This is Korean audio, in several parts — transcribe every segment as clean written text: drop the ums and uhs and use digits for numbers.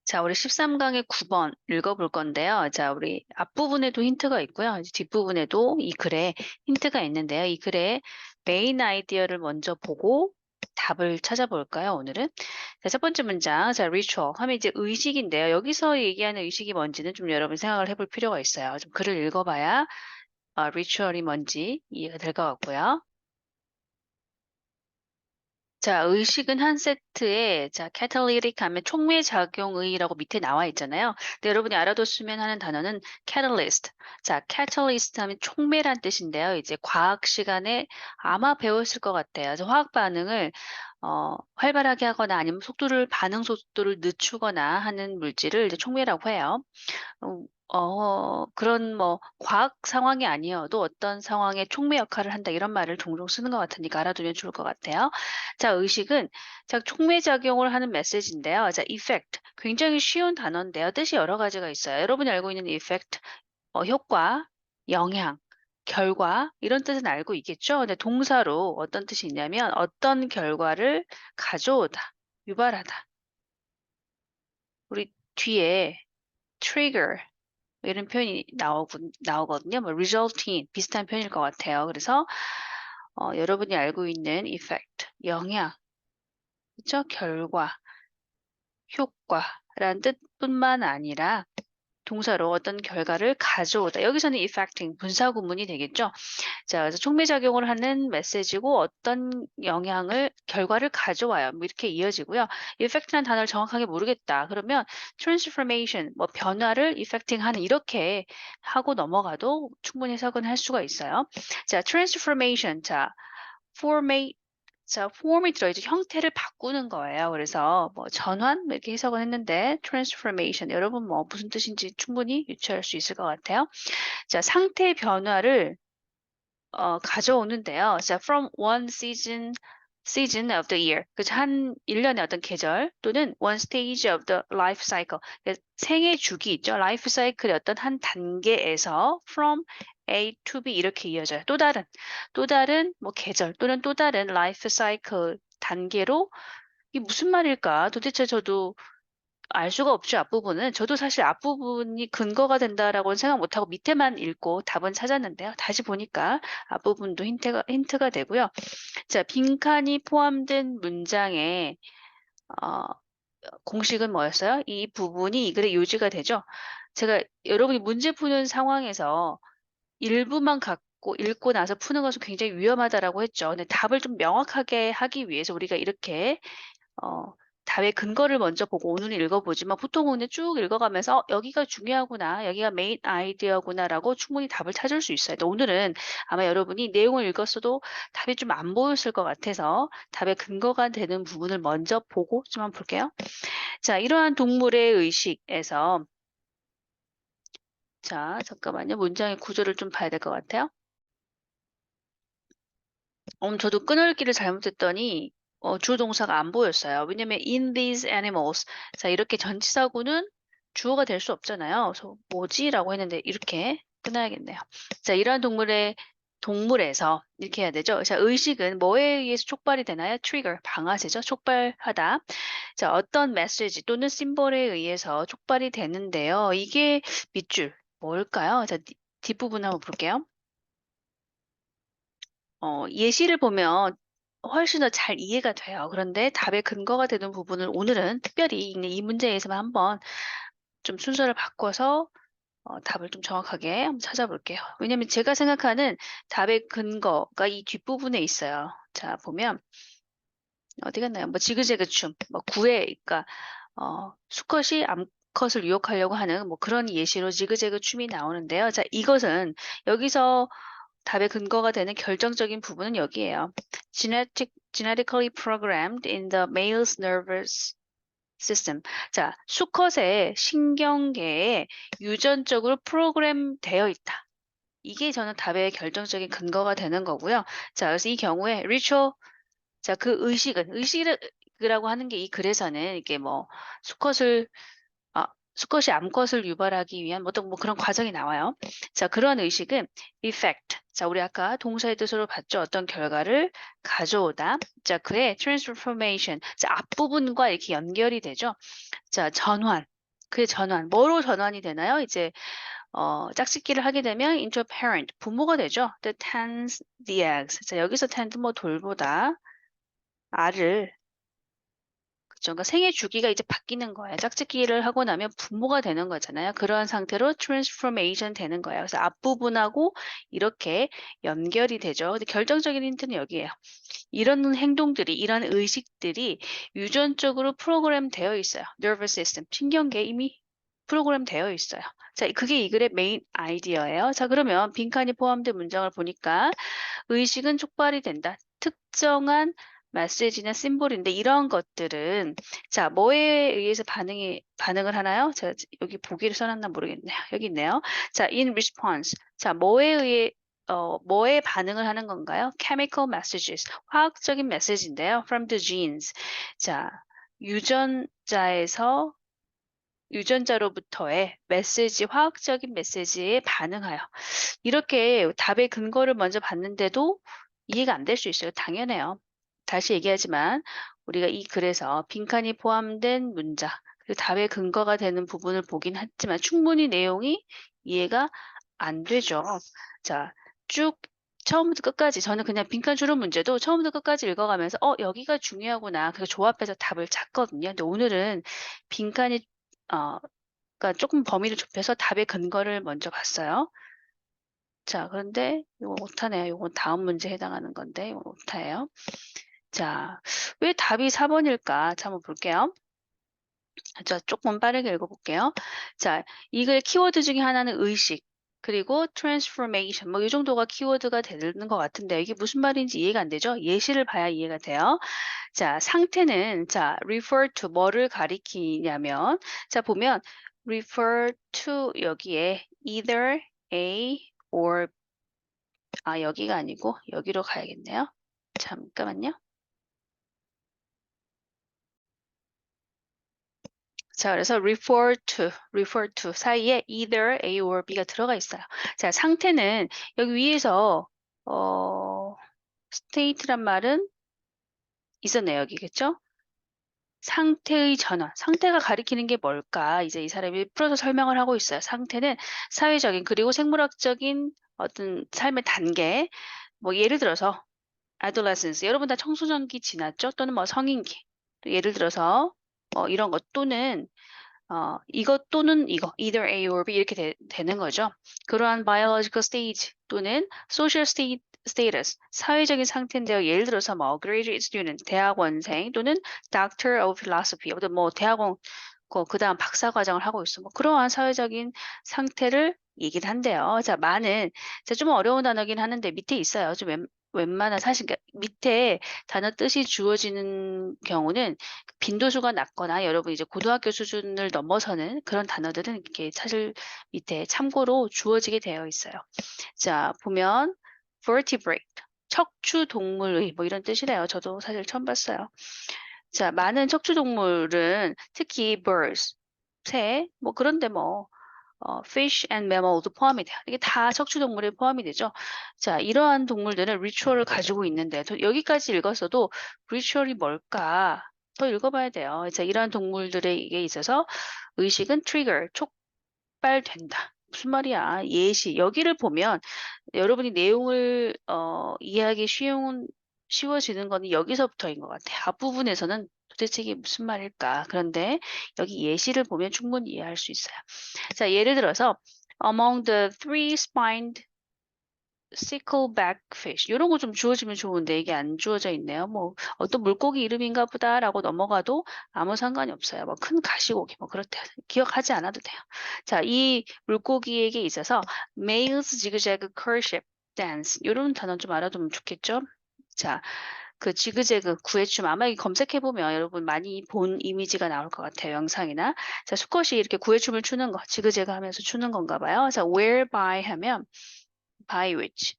자, 우리 13강의 9번 읽어볼 건데요. 자, 우리 앞부분에도 힌트가 있고요. 이제 뒷부분에도 이 글에 힌트가 있는데요. 이 글에 메인 아이디어를 먼저 보고 답을 찾아볼까요, 오늘은? 자, 첫 번째 문장. 자, ritual 하면 이제 의식인데요. 여기서 얘기하는 의식이 뭔지는 좀 여러분 생각을 해볼 필요가 있어요. 좀 글을 읽어봐야 ritual이 뭔지 이해가 될 것 같고요. 자, 의식은 한 세트에, 자, catalytic 하면 촉매작용의라고 밑에 나와 있잖아요. 근데 여러분이 알아뒀으면 하는 단어는 catalyst. 자, catalyst 하면 촉매란 뜻인데요. 이제 과학 시간에 아마 배웠을 것 같아요. 그래서 화학 반응을 활발하게 하거나 아니면 반응 속도를 늦추거나 하는 물질을 이제 촉매라고 해요. 그런 뭐 과학 상황이 아니어도 어떤 상황에 촉매 역할을 한다 이런 말을 종종 쓰는 것 같으니까 알아두면 좋을 것 같아요. 자, 의식은 자, 촉매 작용을 하는 메시지인데요. 자, effect 굉장히 쉬운 단어인데요. 뜻이 여러 가지가 있어요. 여러분이 알고 있는 effect 효과, 영향, 결과 이런 뜻은 알고 있겠죠? 근데 동사로 어떤 뜻이 있냐면 어떤 결과를 가져오다, 유발하다. 우리 뒤에 trigger 이런 표현이 나오거든요. 뭐 result in 비슷한 표현일 것 같아요. 그래서 여러분이 알고 있는 effect, 영향, 그죠? 결과, 효과라는 뜻뿐만 아니라 동사로 어떤 결과를 가져오다. 여기서는 effecting 분사구문이 되겠죠. 자, 그래서 촉매작용을 하는 메시지고 어떤 결과를 가져와요. 뭐 이렇게 이어지고요. effect라는 단어를 정확하게 모르겠다. 그러면 transformation, 뭐 변화를 effecting 하는 이렇게 하고 넘어가도 충분히 해석은 할 수가 있어요. 자, transformation. 자, formate 자, 폼이 들어있죠. 형태를 바꾸는 거예요. 그래서 뭐 전환 뭐 이렇게 해석을 했는데 transformation 여러분 뭐 무슨 뜻인지 충분히 유추할 수 있을 것 같아요. 자, 상태 변화를 가져오는데요. 자, from one season of the year. 그한 1년의 어떤 계절 또는 one stage of the life cycle. 생애 주기 있죠. life cycle의 어떤 한 단계에서 from A to B 이렇게 이어져요. 또 다른 뭐 계절 또는 또 다른 life cycle 단계로 이게 무슨 말일까? 도대체 저도 알 수가 없죠, 앞부분은. 저도 사실 앞부분이 근거가 된다라고는 생각 못하고 밑에만 읽고 답은 찾았는데요. 다시 보니까 앞부분도 힌트가 되고요. 자, 빈칸이 포함된 문장에 어, 공식은 뭐였어요? 이 부분이 이 글의 요지가 되죠. 제가 여러분이 문제 푸는 상황에서 일부만 갖고 읽고 나서 푸는 것은 굉장히 위험하다라고 했죠. 근데 답을 좀 명확하게 하기 위해서 우리가 이렇게 어, 답의 근거를 먼저 보고 오늘 읽어보지만 보통은 그냥 쭉 읽어가면서 여기가 중요하구나, 여기가 메인 아이디어구나라고 충분히 답을 찾을 수 있어요. 근데 오늘은 아마 여러분이 내용을 읽었어도 답이 좀 안 보였을 것 같아서 답의 근거가 되는 부분을 먼저 보고 좀 한번 볼게요. 자, 이러한 동물의 의식에서 자, 잠깐만요. 문장의 구조를 좀 봐야 될 것 같아요. 저도 끊을기를 잘못했더니 주어 동사가 안 보였어요. 왜냐면 in these animals 자 이렇게 전치사구는 주어가 될 수 없잖아요. 그래서 뭐지라고 했는데 이렇게 끊어야겠네요. 자 이러한 동물에서 이렇게 해야 되죠. 자 의식은 뭐에 의해서 촉발이 되나요? trigger 방아쇠죠. 촉발하다. 자 어떤 메시지 또는 심볼에 의해서 촉발이 되는데요. 이게 밑줄 뭘까요? 자 뒷부분 한번 볼게요. 예시를 보면 훨씬 더 잘 이해가 돼요. 그런데 답의 근거가 되는 부분을 오늘은 특별히 이 문제에서만 한번 좀 순서를 바꿔서 답을 좀 정확하게 한번 찾아볼게요. 왜냐면 제가 생각하는 답의 근거가 이 뒷부분에 있어요. 자, 보면 어디 갔나요? 뭐 지그재그 춤, 뭐 그러니까 수컷이 암컷을 유혹하려고 하는 뭐 그런 예시로 지그재그 춤이 나오는데요. 자, 이것은 여기서 답의 근거가 되는 결정적인 부분은 여기에요. Genetically programmed in the male's nervous system. 자, 수컷의 신경계에 유전적으로 프로그램 되어 있다. 이게 저는 답의 결정적인 근거가 되는 거고요. 자, 그래서 이 경우에 ritual, 자, 그 의식이라고 하는 게 이 글에서는 이게 뭐 수컷을 수컷이 암컷을 유발하기 위한 뭐 어떤 뭐 그런 과정이 나와요. 자, 그런 의식은 effect. 자, 우리 아까 동사의 뜻으로 봤죠. 어떤 결과를 가져오다. 자, 그의 transformation. 자, 앞부분과 이렇게 연결이 되죠. 자, 전환. 그 전환, 뭐로 전환이 되나요? 이제 짝짓기를 하게 되면 into a parent, 부모가 되죠. That tends the eggs. 자, 여기서 tend 뭐 돌보다 알을 그쵸. 그러니까 생애 주기가 이제 바뀌는 거예요. 짝짓기를 하고 나면 부모가 되는 거잖아요. 그러한 상태로 transformation 되는 거예요. 그래서 앞부분하고 이렇게 연결이 되죠. 근데 결정적인 힌트는 여기에요. 이런 행동들이, 이런 의식들이 유전적으로 프로그램 되어 있어요. nervous system, 신경계에 이미 프로그램 되어 있어요. 자, 그게 이 글의 메인 아이디어예요. 자, 그러면 빈칸이 포함된 문장을 보니까 의식은 촉발이 된다. 특정한 메시지나 심볼인데 이런 것들은 자, 뭐에 의해서 반응을 하나요? 자, 여기 보기를 써놨나 모르겠네요. 여기 있네요. 자, in response. 자, 뭐에 반응을 하는 건가요? chemical messages. 화학적인 메시지인데요. from the genes. 자, 유전자에서 유전자로부터의 메시지, 화학적인 메시지에 반응하여. 이렇게 답의 근거를 먼저 봤는데도 이해가 안 될 수 있어요. 당연해요. 다시 얘기하지만 우리가 이 글에서 빈칸이 포함된 문장, 그리고 답의 근거가 되는 부분을 보긴 했지만 충분히 내용이 이해가 안 되죠. 자, 쭉 처음부터 끝까지 저는 그냥 빈칸 주름 문제도 처음부터 끝까지 읽어가면서 여기가 중요하구나. 그래서 조합해서 답을 찾거든요. 근데 오늘은 빈칸이 그러니까 조금 범위를 좁혀서 답의 근거를 먼저 봤어요. 자, 그런데 이거 오타네요. 이건 다음 문제에 해당하는 건데 이건 오타예요. 자, 왜 답이 4번일까? 자, 한번 볼게요. 자, 조금 빠르게 읽어볼게요. 자, 이글 키워드 중에 하나는 의식, 그리고 transformation, 뭐 이 정도가 키워드가 되는 것 같은데 이게 무슨 말인지 이해가 안 되죠? 예시를 봐야 이해가 돼요. 자, 상태는 자, refer to 뭐를 가리키냐면 자, 보면 refer to 여기에 either A or 여기가 아니고 여기로 가야겠네요. 잠깐만요. 자, 그래서 refer to 사이에 either A or B가 들어가 있어요. 자, 상태는 여기 위에서 state란 말은 있었네요. 여기겠죠? 상태의 전환. 상태가 가리키는 게 뭘까? 이제 이 사람이 풀어서 설명을 하고 있어요. 상태는 사회적인 그리고 생물학적인 어떤 삶의 단계. 뭐 예를 들어서 adolescence. 여러분 다 청소년기 지났죠? 또는 뭐 성인기. 또 예를 들어서 이런 것 또는 이것 또는 이거, either A or B 이렇게 되는 거죠. 그러한 biological stage 또는 social status, 사회적인 상태인데요. 예를 들어서 뭐 graduate student, 대학원생 또는 doctor of philosophy, 어떤 뭐 대학원 그 다음 박사 과정을 하고 있어. 뭐 그러한 사회적인 상태를 얘기를 한대요. 자, 자, 좀 어려운 단어긴 하는데 밑에 있어요. 좀 웬만한 사실 그러니까 밑에 단어 뜻이 주어지는 경우는 빈도수가 낮거나 여러분 이제 고등학교 수준을 넘어서는 그런 단어들은 이렇게 사실 밑에 참고로 주어지게 되어 있어요. 자, 보면 vertebrate, 척추 동물의 뭐 이런 뜻이래요. 저도 사실 처음 봤어요. 자, 많은 척추 동물은 특히 birds, 새, 뭐 그런데 뭐 fish and mammal도 포함이 돼요. 이게 다 척추 동물에 포함이 되죠. 자, 이러한 동물들은 ritual을 가지고 있는데 여기까지 읽었어도 ritual이 뭘까? 더 읽어봐야 돼요. 자, 이러한 동물들에게 있어서 의식은 trigger, 촉발된다. 무슨 말이야? 예시. 여기를 보면 여러분이 내용을 이해하기 쉬워지는 거는 여기서부터인 것 같아요. 앞부분에서는 도대체 이게 무슨 말일까? 그런데 여기 예시를 보면 충분히 이해할 수 있어요. 자, 예를 들어서 among the three-spined sickleback fish 이런 거 좀 주어지면 좋은데 이게 안 주어져 있네요. 뭐 어떤 물고기 이름인가 보다라고 넘어가도 아무 상관이 없어요. 뭐 큰 가시고기 뭐 그렇대 기억하지 않아도 돼요. 자, 이 물고기에게 있어서 males zigzag courtship dance 이런 단어 좀 알아두면 좋겠죠? 자, 그 지그재그 구애춤 아마 이 검색해 보면 여러분 많이 본 이미지가 나올 것 같아요. 영상이나. 자, 수컷이 이렇게 구애춤을 추는 거, 지그재그 하면서 추는 건가 봐요. 자, whereby 하면 by which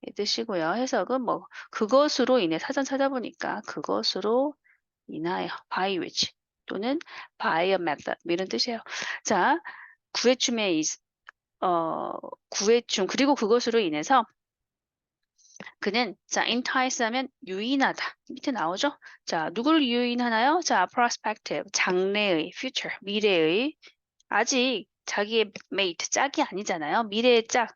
이 뜻이고요. 해석은 뭐 그것으로 인해 사전 찾아보니까 그것으로 인하여 by which 또는 by a method 뭐 이런 뜻이에요. 자, 구애춤의 구애춤 그리고 그것으로 인해서 그는 자 entice 하면 유인하다. 밑에 나오죠? 자, 누구를 유인하나요? 자, prospective, 장래의, future, 미래의, 아직 자기의 mate, 짝이 아니잖아요. 미래의 짝,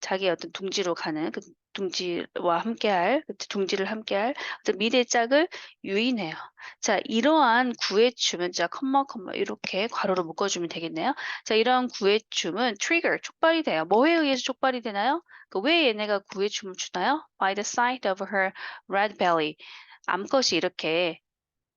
자기의 어떤 둥지로 가는 그 둥지와 함께할 그 둥지를 함께할 어떤 미래의 짝을 유인해요. 자, 이러한 구애춤은 자 컴마 이렇게 괄호로 묶어주면 되겠네요. 자, 이러한 구애춤은 trigger 촉발이 돼요. 뭐에 의해서 촉발이 되나요? 왜 얘네가 구애춤을 추나요? By the sight of her red belly. 암컷이 이렇게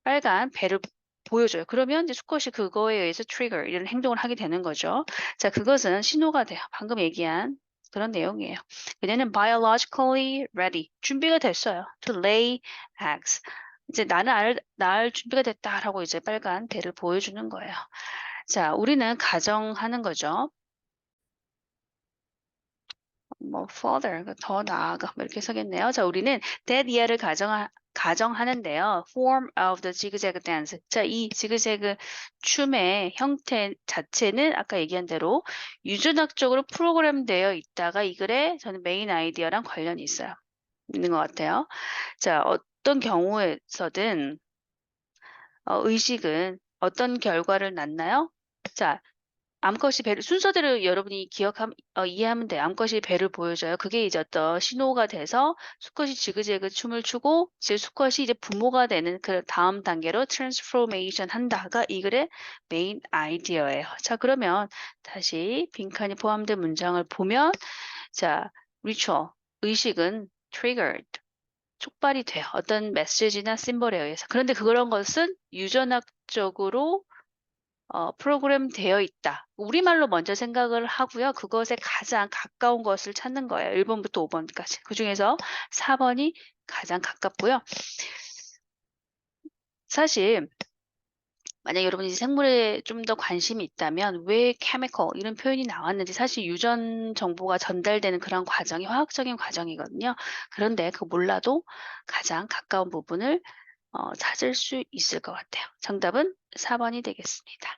빨간 배를 보여줘요. 그러면 이제 수컷이 그거에 의해서 trigger 이런 행동을 하게 되는 거죠. 자, 그것은 신호가 돼요. 방금 얘기한 그런 내용이에요. 그녀는 biologically ready, 준비가 됐어요. To lay eggs. 이제 나는 낳을 준비가 됐다라고 이제 빨간 배를 보여주는 거예요. 자, 우리는 가정하는 거죠. 뭐 further 더 나아가 뭐 이렇게 써겠네요. 자, 우리는 that year를 가정하는데요. Form of the zigzag dance. 자, 이 지그재그 춤의 형태 자체는 아까 얘기한 대로 유전학적으로 프로그램되어 있다가 이 글에 저는 메인 아이디어랑 관련이 있는 것 같아요. 자, 어떤 경우에서든 의식은 어떤 결과를 낳나요? 자, 암컷이 배를 순서대로 여러분이 이해하면 돼요. 암컷이 배를 보여줘요. 그게 이제 어떤 신호가 돼서 수컷이 지그재그 춤을 추고 이제 수컷이 이제 부모가 되는 그 다음 단계로 트랜스포메이션 한다가 이 글의 메인 아이디어예요. 자, 그러면 다시 빈칸이 포함된 문장을 보면 자, 리추얼 의식은 triggered 촉발이 돼요. 어떤 메시지나 심볼에 의해서. 그런데 그런 것은 유전학적으로 프로그램 되어 있다. 우리말로 먼저 생각을 하고요. 그것에 가장 가까운 것을 찾는 거예요. 1번부터 5번까지. 그중에서 4번이 가장 가깝고요. 사실 만약 여러분이 생물에 좀 더 관심이 있다면 왜 chemical 이런 표현이 나왔는지 사실 유전 정보가 전달되는 그런 과정이 화학적인 과정이거든요. 그런데 그거 몰라도 가장 가까운 부분을 찾을 수 있을 것 같아요. 정답은 4번이 되겠습니다.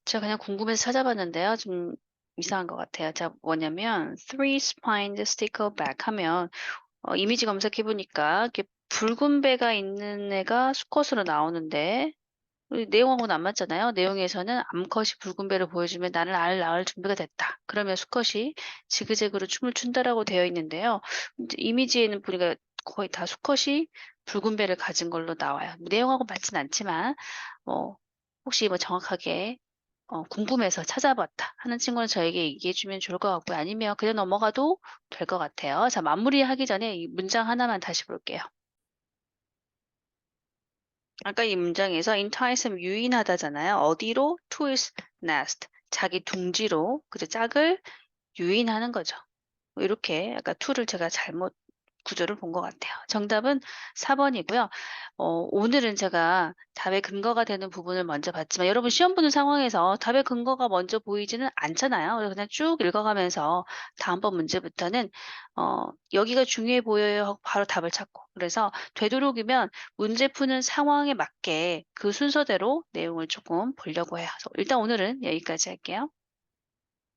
제가 그냥 궁금해서 찾아봤는데요. 좀 이상한 것 같아요. 자, 뭐냐면 three spined stickleback 하면 이미지 검색해 보니까 이렇게 붉은 배가 있는 애가 수컷으로 나오는데 내용하고는 안 맞잖아요. 내용에서는 암컷이 붉은 배를 보여주면 나는 알 낳을 준비가 됐다. 그러면 수컷이 지그재그로 춤을 춘다라고 되어 있는데요. 이제 이미지에는 보니까 거의 다 수컷이 붉은 배를 가진 걸로 나와요. 내용하고 맞진 않지만 뭐 혹시 뭐 정확하게 궁금해서 찾아봤다 하는 친구는 저에게 얘기해 주면 좋을 것 같고요. 아니면 그냥 넘어가도 될 것 같아요. 자, 마무리하기 전에 이 문장 하나만 다시 볼게요. 아까 이 문장에서 entice 하면 유인하다잖아요. 어디로? to his nest. 자기 둥지로 그죠? 짝을 유인하는 거죠. 뭐 이렇게 약간 to를 제가 잘못 구조를 본 것 같아요. 정답은 4번이고요. 오늘은 제가 답의 근거가 되는 부분을 먼저 봤지만 여러분 시험 보는 상황에서 답의 근거가 먼저 보이지는 않잖아요. 그래서 그냥 쭉 읽어가면서 다음번 문제부터는 여기가 중요해 보여요 하고 바로 답을 찾고 그래서 되도록이면 문제 푸는 상황에 맞게 그 순서대로 내용을 조금 보려고 해요. 그래서 일단 오늘은 여기까지 할게요.